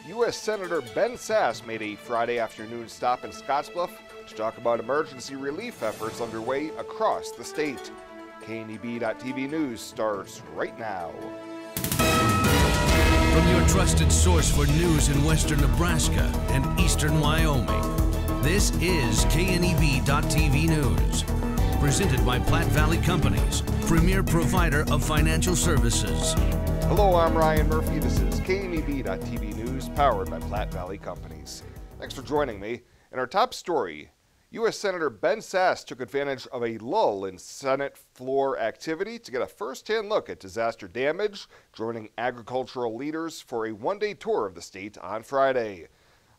U.S. Senator Ben Sasse made a Friday afternoon stop in Scottsbluff to talk about emergency relief efforts underway across the state. KNEB.TV News starts right now. From your trusted source for news in western Nebraska and eastern Wyoming, this is KNEB.TV News. Presented by Platte Valley Companies, premier provider of financial services. Hello, I'm Ryan Murphy. This is KNEB.TV News, powered by Platte Valley Companies. Thanks for joining me. In our top story, U.S. Senator Ben Sasse took advantage of a lull in Senate floor activity to get a first-hand look at disaster damage, joining agricultural leaders for a one-day tour of the state on Friday.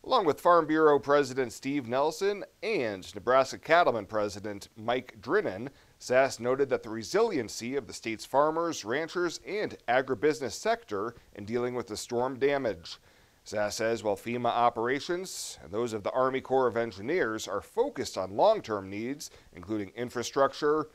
Along with Farm Bureau President Steve Nelson and Nebraska Cattlemen President Mike Drinnen, Sasse noted that the resiliency of the state's farmers, ranchers, and agribusiness sector in dealing with the storm damage. Sasse says while FEMA operations and those of the Army Corps of Engineers are focused on long-term needs, including infrastructure,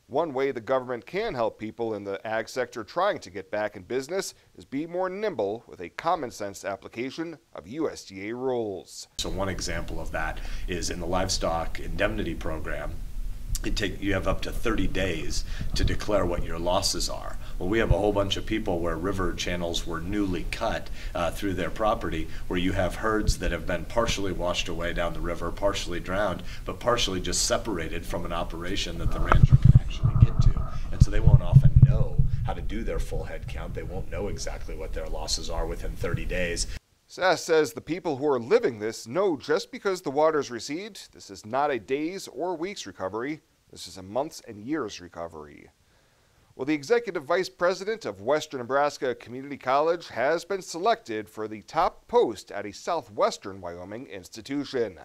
one way the government can help people in the ag sector trying to get back in business is be more nimble with a common-sense application of USDA rules. So one example of that is in the livestock indemnity program. You have up to 30 days to declare what your losses are. Well, we have a whole bunch of people where river channels were newly cut through their property, where you have herds that have been partially washed away down the river, partially drowned, but partially just separated from an operation that the rancher can actually get to. And so they won't often know how to do their full head count. They won't know exactly what their losses are within 30 days. Sasse says the people who are living this know just because the waters recede, this is not a days or weeks recovery. This is a months and years recovery. Well, the executive vice president of Western Nebraska Community College has been selected for the top post at a southwestern Wyoming institution.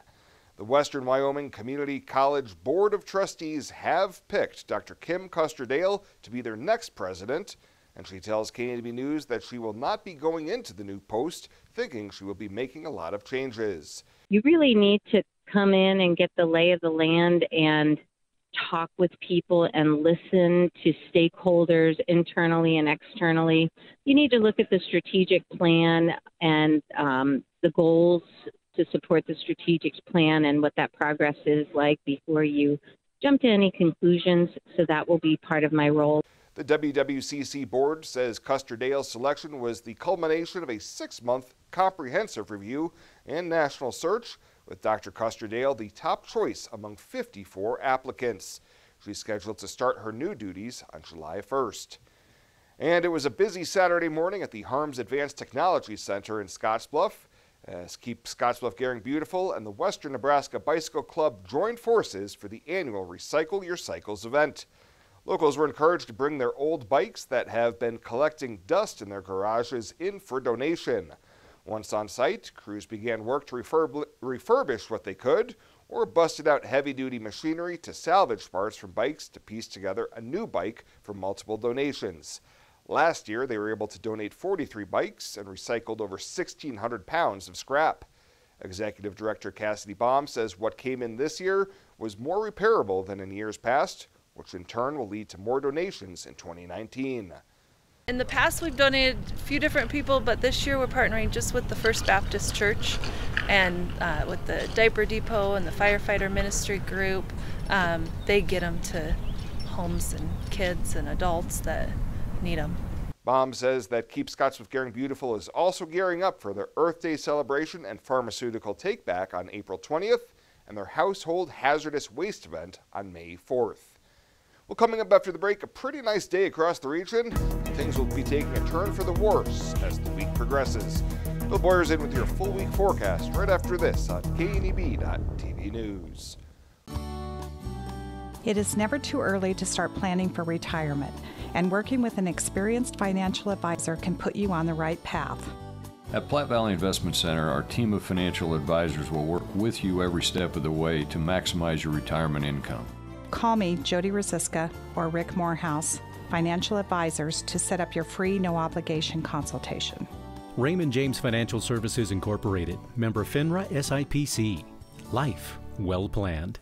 The Western Wyoming Community College Board of Trustees have picked Dr. Kim Custer-Dale to be their next president, and she tells KNEB News that she will not be going into the new post thinking she will be making a lot of changes. You really need to come in and get the lay of the land and talk with people and listen to stakeholders internally and externally. You need to look at the strategic plan and the goals to support the strategic plan and what that progress is like before you jump to any conclusions. So that will be part of my role. The WWCC board says Custer-Dale's selection was the culmination of a 6-month comprehensive review and national search, with Dr. Custer-Dale the top choice among 54 applicants. She's scheduled to start her new duties on July 1st. And it was a busy Saturday morning at the Harms Advanced Technology Center in Scottsbluff, as Keep Scottsbluff Gering Beautiful and the Western Nebraska Bicycle Club joined forces for the annual Recycle Your Cycles event. Locals were encouraged to bring their old bikes that have been collecting dust in their garages in for donation. Once on site, crews began work to refurbish what they could, or busted out heavy-duty machinery to salvage parts from bikes to piece together a new bike from multiple donations. Last year, they were able to donate 43 bikes and recycled over 1,600 pounds of scrap. Executive Director Cassidy Baum says what came in this year was more repairable than in years past, which in turn will lead to more donations in 2019. In the past, we've donated a few different people, but this year we're partnering just with the First Baptist Church and with the Diaper Depot and the Firefighter Ministry group. They get them to homes and kids and adults that need them. Baum says that Keep Scottsbluff Gering Beautiful is also gearing up for their Earth Day celebration and pharmaceutical take-back on April 20th and their Household Hazardous Waste event on May 4th. Well, coming up after the break, a pretty nice day across the region. Things will be taking a turn for the worse as the week progresses. Bill Boyer's in with your full week forecast right after this on KNEB.TV News. It is never too early to start planning for retirement, and working with an experienced financial advisor can put you on the right path. At Platte Valley Investment Center, our team of financial advisors will work with you every step of the way to maximize your retirement income. Call me, Jody Rosiska, or Rick Morehouse, financial advisors, to set up your free, no-obligation consultation. Raymond James Financial Services Incorporated, member FINRA SIPC. Life well planned.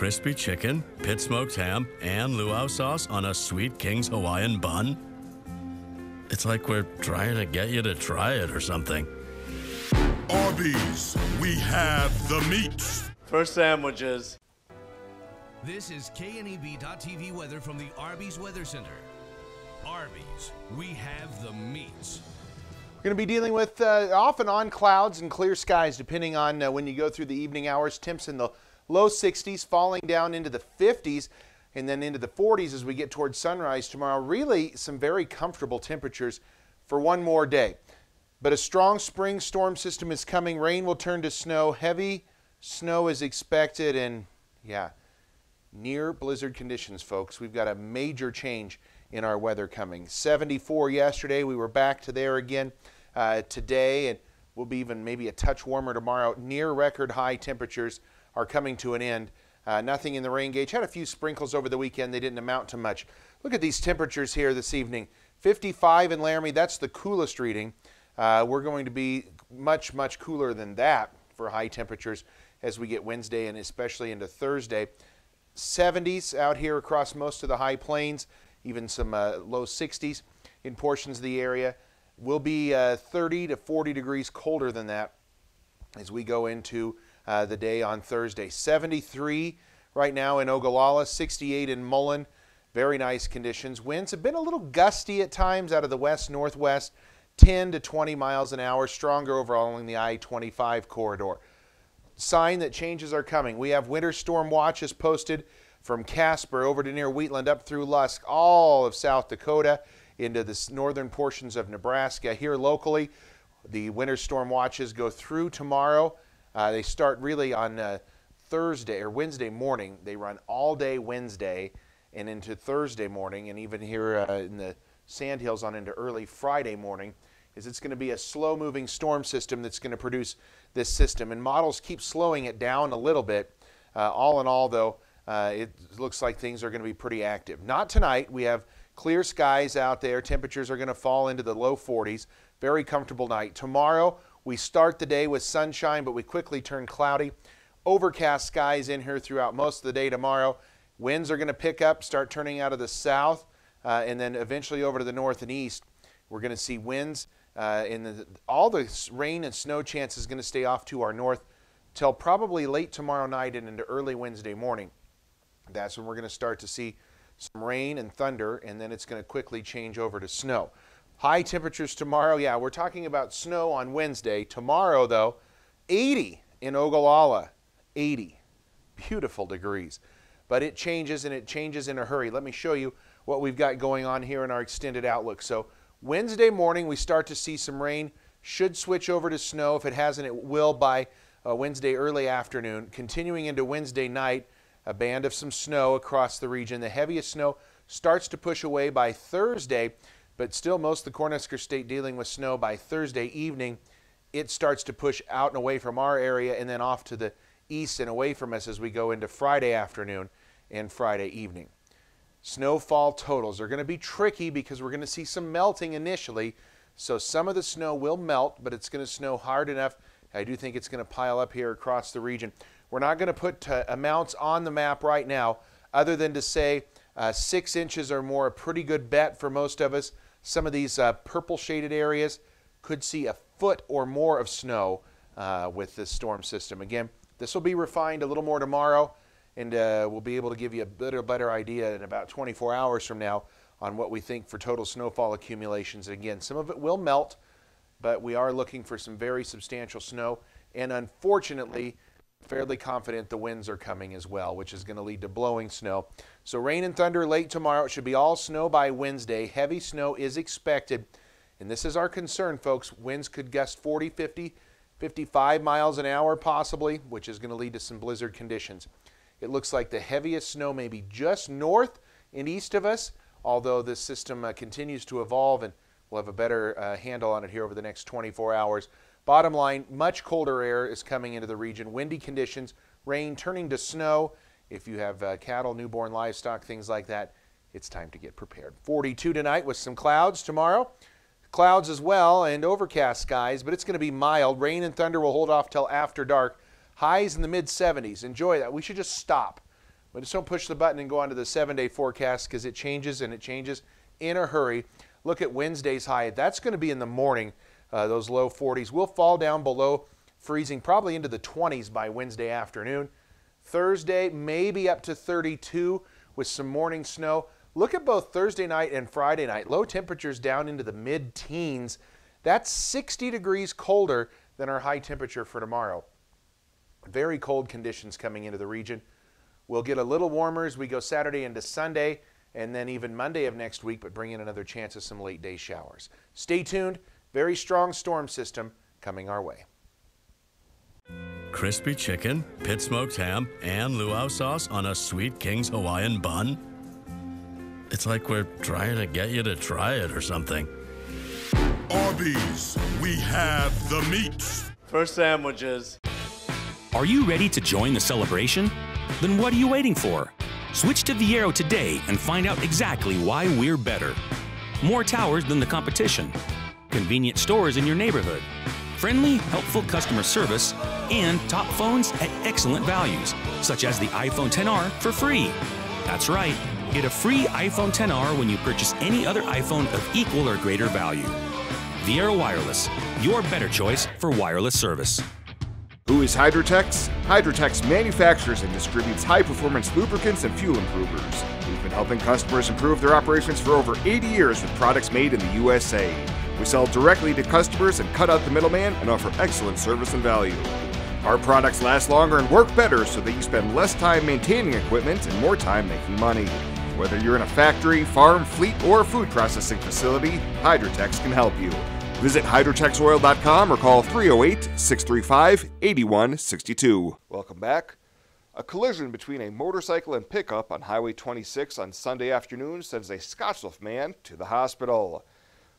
crispy chicken, pit smoked ham, and luau sauce on a sweet King's Hawaiian bun? It's like we're trying to get you to try it or something. Arby's, we have the meats. For sandwiches. This is KNEB.TV weather from the Arby's Weather Center. Arby's, we have the meats. We're going to be dealing with off and on clouds and clear skies depending on when you go through the evening hours. Temps in the low 60s, falling down into the 50s and then into the 40s as we get towards sunrise tomorrow. Really some very comfortable temperatures for one more day. But a strong spring storm system is coming. Rain will turn to snow. Heavy snow is expected and near blizzard conditions, folks. We've got a major change in our weather coming. 74 yesterday. We were back to there again today, and we'll be even maybe a touch warmer tomorrow. Near record high temperatures are coming to an end. Nothing in the rain gauge. Had a few sprinkles over the weekend. They didn't amount to much. Look at these temperatures here this evening. 55 in Laramie. That's the coolest reading. We're going to be much, much cooler than that for high temperatures as we get Wednesday and especially into Thursday. 70s out here across most of the high plains. Even some low 60s in portions of the area. Will be 30 to 40 degrees colder than that as we go into the day on Thursday. 73 right now in Ogallala, 68 in Mullen. Very nice conditions. Winds have been a little gusty at times out of the west-northwest, 10 to 20 miles an hour, stronger overall along the I-25 corridor. Sign that changes are coming. We have winter storm watches posted from Casper over to near Wheatland up through Lusk, all of South Dakota into the northern portions of Nebraska. Here locally, the winter storm watches go through tomorrow. They start really on Thursday or Wednesday morning. They run all day Wednesday and into Thursday morning, and even here in the Sandhills on into early Friday morning. It's going to be a slow-moving storm system that's going to produce this system, and models keep slowing it down a little bit. All in all, though, it looks like things are going to be pretty active. Not tonight. We have clear skies out there. Temperatures are going to fall into the low 40s. Very comfortable night. Tomorrow, we start the day with sunshine, but we quickly turn cloudy. Overcast skies in here throughout most of the day tomorrow. Winds are going to pick up, start turning out of the south, and then eventually over to the north and east. We're going to see winds. All the rain and snow chance is going to stay off to our north till probably late tomorrow night and into early Wednesday morning. That's when we're going to start to see some rain and thunder, and then it's going to quickly change over to snow. High temperatures tomorrow. Yeah, we're talking about snow on Wednesday. Tomorrow, though, 80 in Ogallala. 80. Beautiful degrees. But it changes, and it changes in a hurry. Let me show you what we've got going on here in our extended outlook. So Wednesday morning, we start to see some rain. Should switch over to snow. If it hasn't, it will by Wednesday early afternoon. Continuing into Wednesday night, a band of some snow across the region. The heaviest snow starts to push away by Thursday, but still most of the Cornhusker State dealing with snow by Thursday evening. It starts to push out and away from our area and then off to the east and away from us as we go into Friday afternoon and Friday evening. Snowfall totals are going to be tricky because we're going to see some melting initially. So some of the snow will melt, but it's going to snow hard enough. I do think it's going to pile up here across the region. We're not going to put amounts on the map right now other than to say 6 inches or more, a pretty good bet for most of us. Some of these purple shaded areas could see a foot or more of snow with this storm system. Again, this will be refined a little more tomorrow, and we'll be able to give you a better idea in about 24 hours from now on what we think for total snowfall accumulations. Again, some of it will melt, but we are looking for some very substantial snow, and unfortunately, fairly confident the winds are coming as well, which is going to lead to blowing snow. So rain and thunder late tomorrow. It should be all snow by Wednesday. Heavy snow is expected, and this is our concern, folks. Winds could gust 40, 50, 55 miles an hour possibly, which is going to lead to some blizzard conditions. It looks like the heaviest snow may be just north and east of us, although this system continues to evolve, and we'll have a better handle on it here over the next 24 hours. Bottom line, much colder air is coming into the region. Windy conditions, rain turning to snow. If you have cattle, newborn livestock, things like that, it's time to get prepared. 42 tonight with some clouds tomorrow. Clouds as well and overcast skies, but it's going to be mild. Rain and thunder will hold off till after dark. Highs in the mid-70s. Enjoy that. We should just stop. But just don't push the button and go on to the 7-day forecast because it changes, and it changes in a hurry. Look at Wednesday's high. That's going to be in the morning, those low 40s. We'll fall down below freezing, probably into the 20s by Wednesday afternoon. Thursday, maybe up to 32 with some morning snow. Look at both Thursday night and Friday night. Low temperatures down into the mid-teens. That's 60 degrees colder than our high temperature for tomorrow. Very cold conditions coming into the region. We'll get a little warmer as we go Saturday into Sunday, and then even Monday of next week, but bring in another chance of some late day showers. Stay tuned. Very strong storm system coming our way. Crispy chicken, pit smoked ham, and luau sauce on a Sweet King's Hawaiian bun. It's like we're trying to get you to try it or something. Arby's, we have the meats. First sandwiches. Are you ready to join the celebration? Then what are you waiting for? Switch to Viero today and find out exactly why we're better. More towers than the competition. Convenient stores in your neighborhood. Friendly, helpful customer service, and top phones at excellent values, such as the iPhone XR for free. That's right, get a free iPhone XR when you purchase any other iPhone of equal or greater value. Viero Wireless, your better choice for wireless service. Who is Hydrotex? Hydrotex manufactures and distributes high-performance lubricants and fuel improvers. We've been helping customers improve their operations for over 80 years with products made in the USA. We sell directly to customers and cut out the middleman and offer excellent service and value. Our products last longer and work better so that you spend less time maintaining equipment and more time making money. Whether you're in a factory, farm, fleet, or food processing facility, Hydrotex can help you. Visit hydrotexoil.com or call 308-635-8162. Welcome back. A collision between a motorcycle and pickup on Highway 26 on Sunday afternoon sends a Scottsbluff man to the hospital.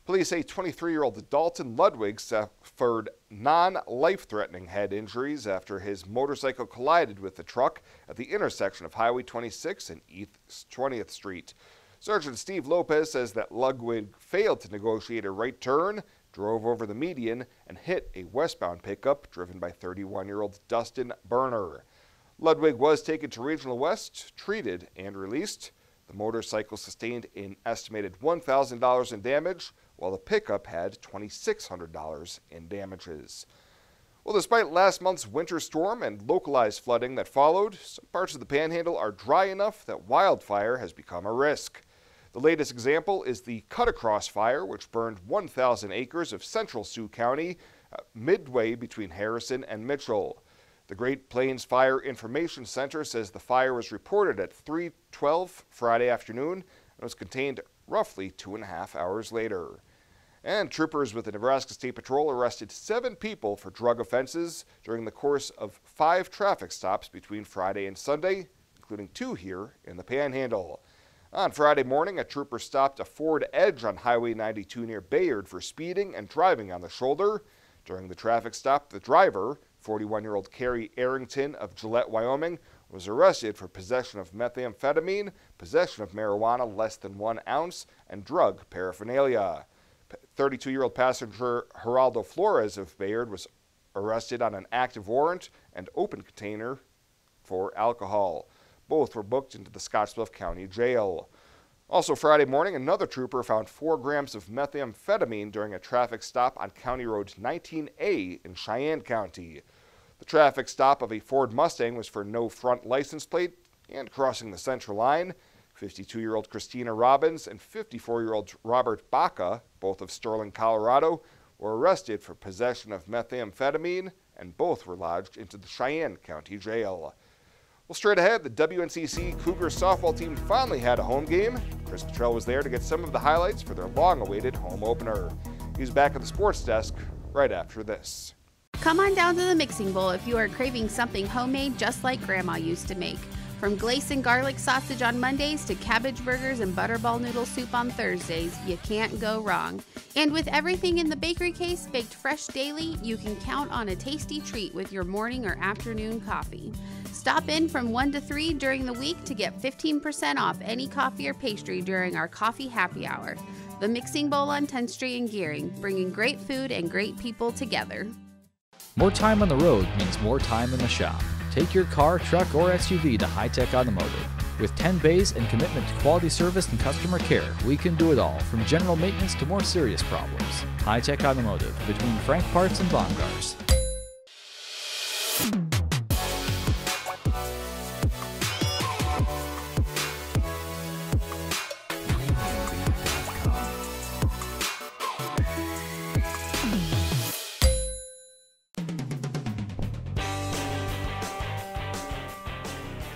Police say 23-year-old Dalton Ludwig suffered non-life-threatening head injuries after his motorcycle collided with the truck at the intersection of Highway 26 and East 20th Street. Sergeant Steve Lopez says that Ludwig failed to negotiate a right turn, drove over the median, and hit a westbound pickup driven by 31-year-old Dustin Berner. Ludwig was taken to Regional West, treated, and released. The motorcycle sustained an estimated $1,000 in damage, while the pickup had $2,600 in damages. Well, despite last month's winter storm and localized flooding that followed, some parts of the Panhandle are dry enough that wildfire has become a risk. The latest example is the Cut Across Fire, which burned 1,000 acres of central Sioux County, midway between Harrison and Mitchell. The Great Plains Fire Information Center says the fire was reported at 3:12 Friday afternoon and was contained roughly 2.5 hours later. And troopers with the Nebraska State Patrol arrested 7 people for drug offenses during the course of 5 traffic stops between Friday and Sunday, including 2 here in the Panhandle. On Friday morning, a trooper stopped a Ford Edge on Highway 92 near Bayard for speeding and driving on the shoulder. During the traffic stop, the driver, 41-year-old Carrie Arrington of Gillette, Wyoming, was arrested for possession of methamphetamine, possession of marijuana less than 1 ounce, and drug paraphernalia. 32-year-old passenger Geraldo Flores of Bayard was arrested on an active warrant and open container for alcohol. Both were booked into the Scottsbluff County Jail. Also Friday morning, another trooper found 4 grams of methamphetamine during a traffic stop on County Road 19A in Cheyenne County. The traffic stop of a Ford Mustang was for no front license plate and crossing the center line. 52-year-old Christina Robbins and 54-year-old Robert Baca, both of Sterling, Colorado, were arrested for possession of methamphetamine, and both were lodged into the Cheyenne County Jail. Well, straight ahead, the WNCC Cougars softball team finally had a home game. Chris Cottrell was there to get some of the highlights for their long-awaited home opener. He's back at the sports desk right after this. Come on down to the Mixing Bowl if you are craving something homemade just like Grandma used to make. From glace and garlic sausage on Mondays to cabbage burgers and butterball noodle soup on Thursdays, you can't go wrong. And with everything in the bakery case baked fresh daily, you can count on a tasty treat with your morning or afternoon coffee. Stop in from 1 to 3 during the week to get 15% off any coffee or pastry during our coffee happy hour. The Mixing Bowl on 10th Street in Gering, bringing great food and great people together. More time on the road means more time in the shop. Take your car, truck, or SUV to High Tech Automotive. With 10 bays and commitment to quality service and customer care, we can do it all, from general maintenance to more serious problems. High Tech Automotive, between Frank Parts and Baumgars.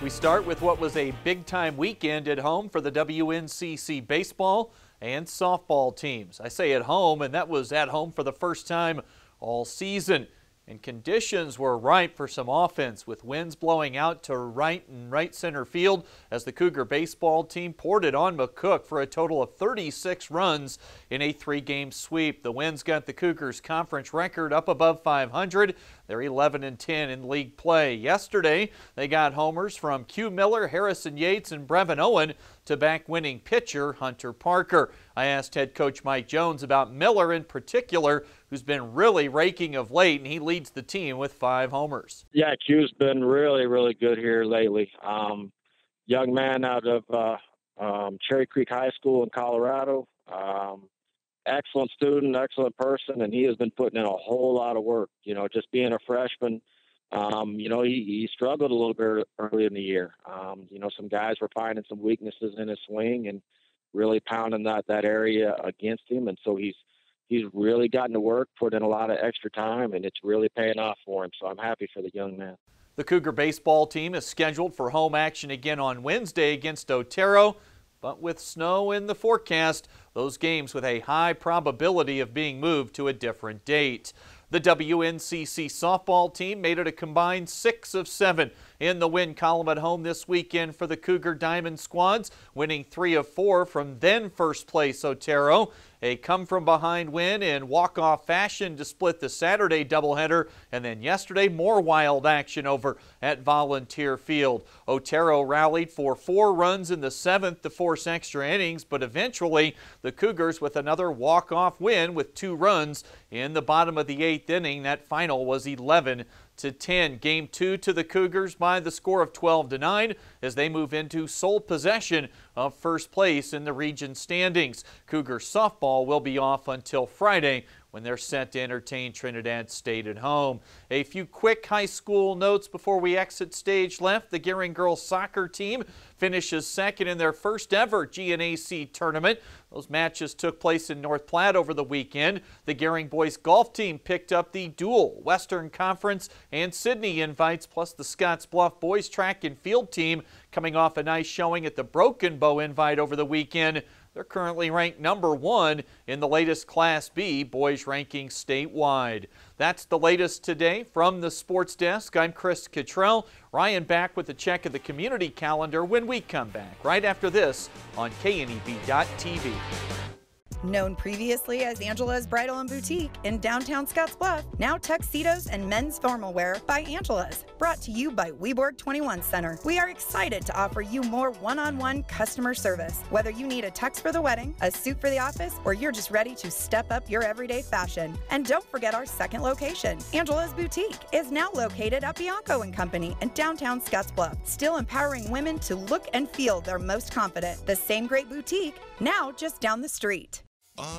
We start with what was a big-time weekend at home for the WNCC baseball and softball teams. I say at home, and that was at home for the first time all season. And conditions were ripe for some offense, with winds blowing out to right and right center field as the Cougar baseball team poured it on McCook for a total of 36 runs in a 3-game sweep. The Winds got the Cougars' conference record up above 500. They're 11-10 in league play. Yesterday, they got homers from Q Miller, Harrison Yates, and Brevin Owen to back winning pitcher Hunter Parker. I asked head coach Mike Jones about Miller in particular, who's been really raking of late, and he leads the team with 5 homers. Yeah, Q's been really, really good here lately. Young man out of Cherry Creek High School in Colorado. Excellent student, excellent person, and he has been putting in a whole lot of work. You know, just being a freshman, he struggled a little bit early in the year. Some guys were finding some weaknesses in his swing and really pounding that area against him, and so he's really gotten to work, put in a lot of extra time, and it's really paying off for him, so I'm happy for the young man. The Cougar baseball team is scheduled for home action again on Wednesday against Otero, but with snow in the forecast, those games with a high probability of being moved to a different date. The WNCC softball team made it a combined 6 of 7 in the win column at home this weekend for the Cougar Diamond squads, winning 3 of 4 from then first place Otero. A come-from-behind win in walk-off fashion to split the Saturday doubleheader, and then yesterday more wild action over at Volunteer Field. Otero rallied for 4 runs in the 7th to force extra innings, but eventually the Cougars with another walk-off win with 2 runs in the bottom of the 8th inning. That final was 11-10. Game 2 to the Cougars by the score of 12-9 as they move into sole possession of first place in the region standings. Cougar softball will be off until Friday when they're set to entertain Trinidad State at home. A few quick high school notes before we exit stage left. The Gering girls soccer team finishes second in their first ever GNAC tournament. Those matches took place in North Platte over the weekend. The Gering boys golf team picked up the dual Western Conference and Sydney invites, plus the Scottsbluff boys track and field team coming off a nice showing at the Broken Bow invite over the weekend. They're currently ranked number 1 in the latest Class B boys ranking statewide. That's the latest today from the Sports Desk. I'm Chris Cottrell. Ryan back with a check of the community calendar when we come back, right after this on KNEB.TV. Known previously as Angela's Bridal and Boutique in downtown Scottsbluff, now tuxedos and men's formal wear by Angela's. Brought to you by Weborg 21 Center. We are excited to offer you more one-on-one customer service. Whether you need a tux for the wedding, a suit for the office, or you're just ready to step up your everyday fashion. And don't forget our second location. Angela's Boutique is now located at Bianco & Company in downtown Scottsbluff, still empowering women to look and feel their most confident. The same great boutique, now just down the street.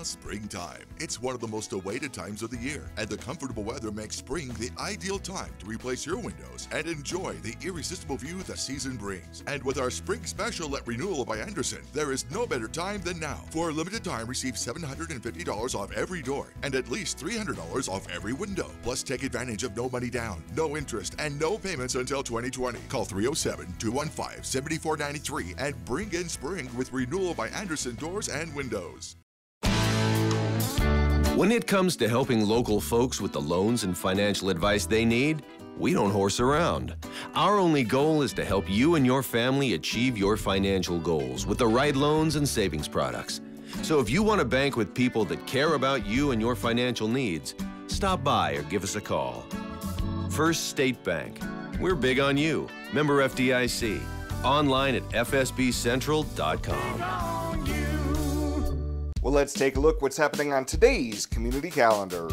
Springtime. It's one of the most awaited times of the year, and the comfortable weather makes spring the ideal time to replace your windows and enjoy the irresistible view the season brings. And with our spring special at Renewal by Anderson, there is no better time than now. For a limited time, receive $750 off every door and at least $300 off every window. Plus, take advantage of no money down, no interest, and no payments until 2020. Call 307-215-7493 and bring in spring with Renewal by Anderson Doors and Windows. When it comes to helping local folks with the loans and financial advice they need, we don't horse around. Our only goal is to help you and your family achieve your financial goals with the right loans and savings products. So if you want to bank with people that care about you and your financial needs, stop by or give us a call. First State Bank. We're big on you. Member FDIC. Online at fsbcentral.com. Well, let's take a look what's happening on today's community calendar.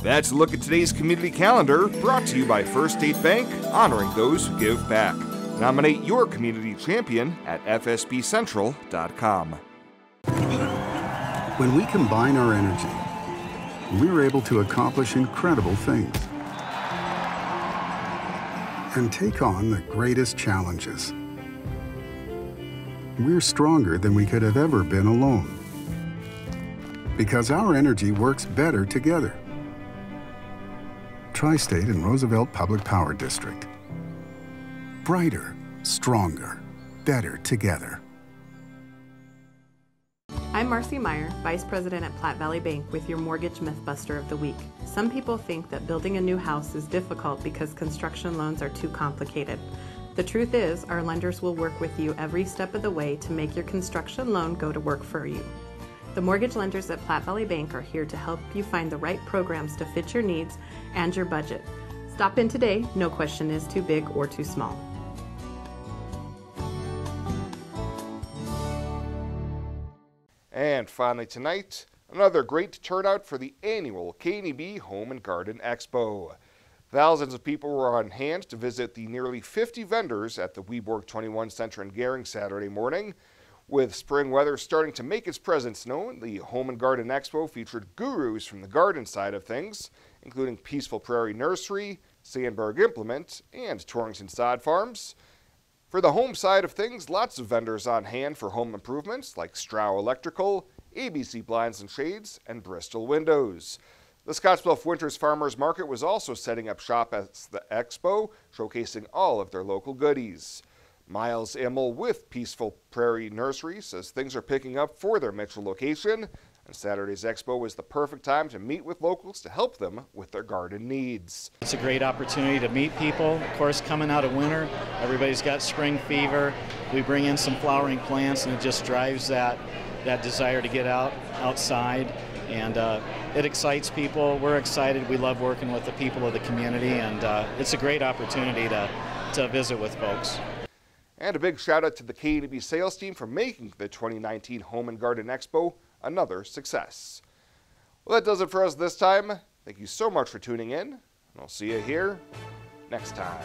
That's a look at today's community calendar, brought to you by First State Bank, honoring those who give back. Nominate your community champion at fsbcentral.com. When we combine our energy, we're able to accomplish incredible things and take on the greatest challenges. We're stronger than we could have ever been alone, because our energy works better together. Tri-State and Roosevelt Public Power District. Brighter, stronger, better together. I'm Marcy Meyer, Vice President at Platte Valley Bank with your Mortgage Mythbuster of the Week. Some people think that building a new house is difficult because construction loans are too complicated. The truth is, our lenders will work with you every step of the way to make your construction loan go to work for you. The mortgage lenders at Platte Valley Bank are here to help you find the right programs to fit your needs and your budget. Stop in today. No question is too big or too small. And finally tonight, another great turnout for the annual KNEB Home and Garden Expo. Thousands of people were on hand to visit the nearly 50 vendors at the Weborg 21 Center in Gering Saturday morning. With spring weather starting to make its presence known, the Home and Garden Expo featured gurus from the garden side of things, including Peaceful Prairie Nursery, Sandberg Implement, and Torrington Sod Farms. For the home side of things, lots of vendors on hand for home improvements like Strow Electrical, ABC Blinds and Shades, and Bristol Windows. The Scottsbluff Winters Farmers Market was also setting up shop at the Expo, showcasing all of their local goodies. Miles Immel with Peaceful Prairie Nursery says things are picking up for their Mitchell location, and Saturday's Expo was the perfect time to meet with locals to help them with their garden needs. It's a great opportunity to meet people. Of course, coming out of winter, everybody's got spring fever. We bring in some flowering plants, and it just drives that desire to get outside, and it excites people. We're excited. We love working with the people of the community, and it's a great opportunity to visit with folks. And a big shout out to the KNEB sales team for making the 2019 Home and Garden Expo another success. Well, that does it for us this time. Thank you so much for tuning in, and I'll see you here next time.